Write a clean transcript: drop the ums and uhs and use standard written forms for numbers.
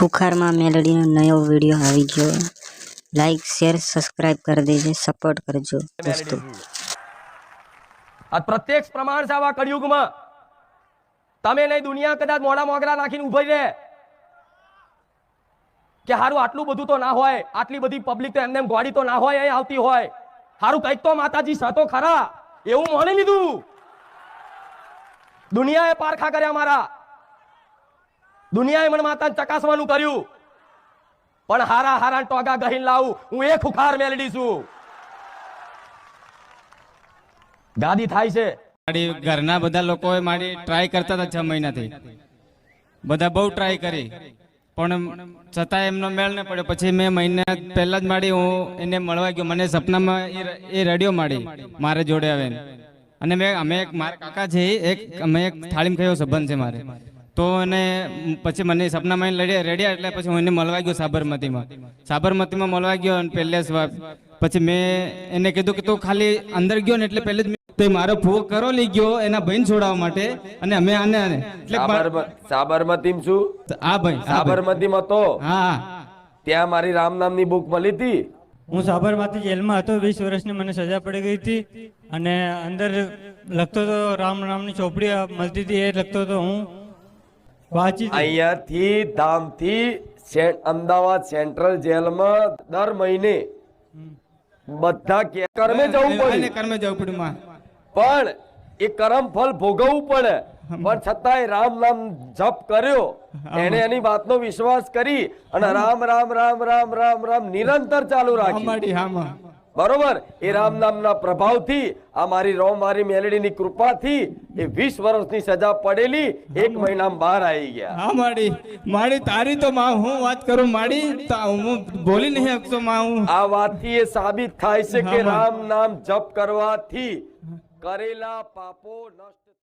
ખુખારમાં મેલડીનો નવો વિડીયો આવી ગયો. લાઈક શેર સબસ્ક્રાઇબ કરી દેજો, સપોર્ટ કરજો દોસ્તો. આ પ્રત્યક્ષ પ્રમાણ છે આવા કળિયુગમાં. તમે નહીં દુનિયા કદાચ મોડા મોગરા નાખીને ઉભી રહે કે હારું આટલું બધું તો ના હોય, આટલી બધી પબ્લિક તો એમને ગોળી તો ના હોય એ આવતી હોય, હારું કઈક તો માતાજી સાતો ખરા એવું માની લીધું. દુનિયાએ પારખા કર્યા મારા, દુનિયાએ મને માતા ચકાસવાનું કર્યું, પણ હારા હારા ટોગા ગહીન લાવું હું એ ખુખાર મેલડી છું. ગાદી થાય છે. ઘરના બધા લોકોએ મારી ટ્રાય કરતા હતા 6 મહિનાથી, બધા બહુ ટ્રાય કરી પણ છતાં એમનો મેળ ન પડ્યો. પછી મેં મહિના પહેલા જ માડી હું એને મળવા ગયો. મને સપનામાં એ રેડિયો માડી મારે જોડે આવે અને અમે એક મારા કાકા છે અમે એક થાળીમાં ખાયો સંબંધ છે મારે, તો એને પછી મને સપનામાં રેડિયા એટલે પછી હું એને મળવા ગયો સાબરમતીમાં મળવા ગયો. અને પહેલે પછી મેં એને કીધું કે તું ખાલી અંદર ગયો ને એટલે પહેલે જ તો મારો ફૂક કરો લઈ ગયો એના બહેન છોડાવવા માટે. અને અમે આને એટલે સાબરમતીમાં છું. આ ભાઈ સાબરમતીમાં તો હા ત્યાં મારી રામ નામની બુક મળી હતી. હું સાબરમતી જેલમાં હતો, 20 વર્ષની મને સજા પડી ગઈ હતી અને અંદર લખતો તો રામ નામની ચોપડી મળતી હતી, એ લખતો તો હું વાંચી. અહીંયાથી ધામથી અમદાવાદ સેન્ટ્રલ જેલમાં દર મહિને બધા કર્મે જવું પડ્યું, પણ એ કરમ ફળ ભોગવવું પડે. પણ છતાંય રામ નામ જપ કર્યો, એને એની વાતનો વિશ્વાસ કરી અને રામ રામ રામ રામ રામ રામ નિરંતર ચાલુ રાખ્યું. બરોબર. એ રામ નામના પ્રભાવથી આ મારી મેલડીની કૃપાથી એ 20 વર્ષની સજા પડેલી 1 મહિનામાં બહાર આવી ગયા. હા માડી તારી તો માં હું વાત કરું માડી, હું બોલી નહીં શકતો માં. હું આ વાતથી એ સાબિત થાય છે કે રામ નામ જપ કરવાથી કરેલા પાપો નષ્ટ